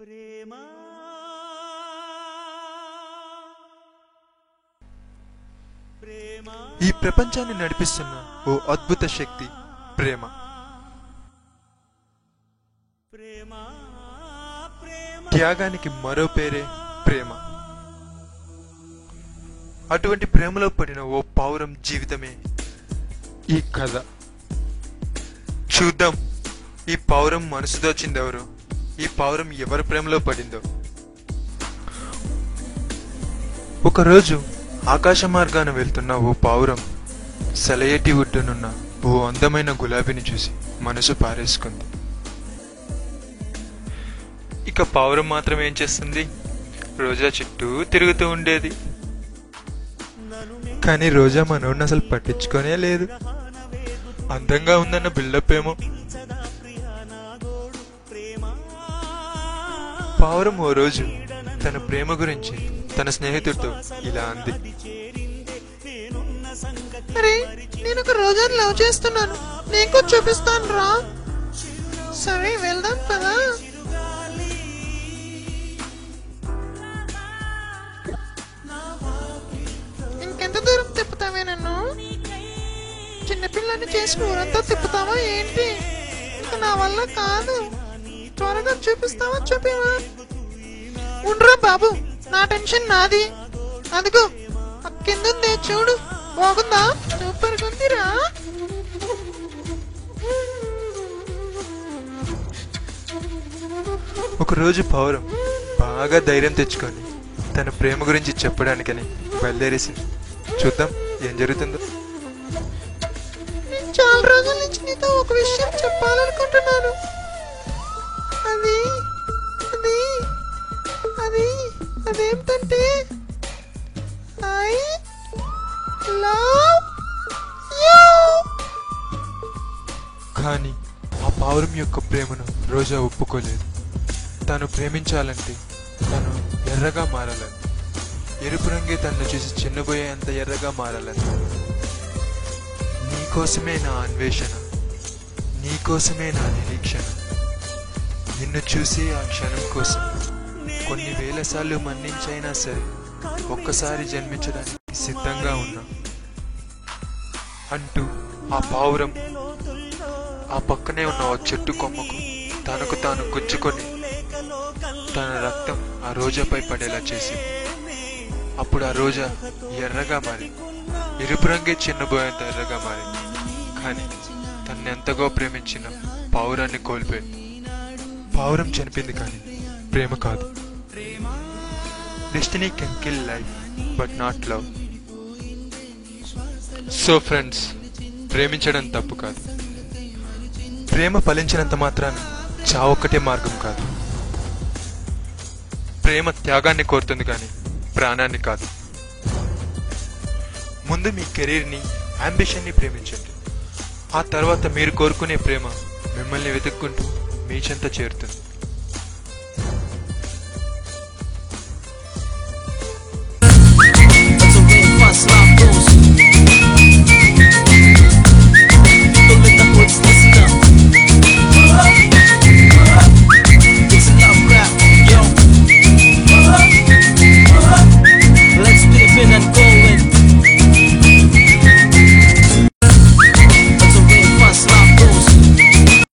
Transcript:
ప్రేమ ఈ ప్రపంచాన్ని నడిపిస్తున్న ఓ అద్భుత శక్తి ప్రేమ. త్యాగానికి మరో పేరే ప్రేమ. అటువంటి ప్రేమలో పడిన ఓ పావురం జీవితమే ఈ కథ. చూద్దాం ఈ పావురం మనసు దోచిందెవరో, ఈ పావురం ఎవరి ప్రేమలో పడిందో. ఒకరోజు ఆకాశ మార్గాన వెళ్తున్న ఓ పావురం సెలయేటి ఒడ్డునున్న ఓ అందమైన గులాబీని చూసి మనసు పారేసుకుంది. ఇక పావురం మాత్రం ఏం చేస్తుంది, రోజా చుట్టూ తిరుగుతూ ఉండేది. కానీ రోజా మనోడిని అసలు పట్టించుకోనే లేదు. అందంగా ఉందన్న బిల్డప్ ఏమో. పావురం ఓ రోజు తన ప్రేమ గురించి తన స్నేహితుడితో ఇలా అంది, అరే నేను ఒక రోజాని లవ్ చేస్తున్నాను, నీకు చూపిస్తాను రా. సరే వెళ్దాం కదా. ఇంకెంత దూరం తిప్పుతావే నన్ను? చిన్నపిల్లని చేసి ఊరంతా తిప్పుతావా ఏంటి? ఇక నా వల్ల కాదు, త్వరగా చూపిస్తావా? చూపివా? ఉండ్రా బాబు, నా టెన్షన్ నాది. అదిగో కిందుందే చూడు, బాగుందా? సూపర్ గుందిరా. ఒకరోజు పావురం బాగా ధైర్యం తెచ్చుకొని తన ప్రేమ గురించి చెప్పడానికని బయలుదేరేసింది. చూద్దాం ఏం జరుగుతుందో. నేను చాలా రోజుల నుంచి నీతో ఒక విషయం చెప్పాలనుకుంటున్నాను. అది అది అది అదేంటంటే ఐ లవ్ యూ. కానీ ఆ పావురం యొక్క ప్రేమను రోజా ఒప్పుకోలేదు. తను ప్రేమించాలంటే తను ఎర్రగా మారాలని, ఎరుపు రంగే తనను చూసి చిన్నబోయేంత ఎర్రగా మారాలని. నీకోసమే నా అన్వేషణ, నీకోసమే నా నిరీక్షణ, నిన్ను చూసి ఆ క్షణం కోసం కొన్ని వేల సార్లు మన్నించైనా సరే ఒక్కసారి జన్మించడానికి సిద్ధంగా ఉన్నా అంటూ ఆ పావురం ఆ పక్కనే ఉన్న ఓ చెట్టు కొమ్మకు తనకు తాను గుచ్చుకొని తన రక్తం ఆ రోజాపై పడేలా చేసింది. అప్పుడు ఆ రోజా ఎర్రగా మారింది, ఎరుపు రంగే చిన్నబోయేంత ఎర్రగా మారింది. కానీ తను ఎంతగా ప్రేమించిన పావురాన్ని కోల్పోయింది. పావురం చనిపోయింది కానీ ప్రేమ కాదు. Destiny can kill life but not love. So friends, ప్రేమించడం తప్పు కాదు. ప్రేమ ఫలించినంత మాత్రాన చావొక్కటే మార్గం కాదు. ప్రేమ త్యాగాన్ని కోరుతుంది కానీ ప్రాణాన్ని కాదు. ముందు మీ కెరీర్ని, అంబిషన్ని ప్రేమించండి. ఆ తర్వాత మీరు కోరుకునే ప్రేమ మిమ్మల్ని వెతుక్కుంటూ మీ చెంత చేరుతుంది. Los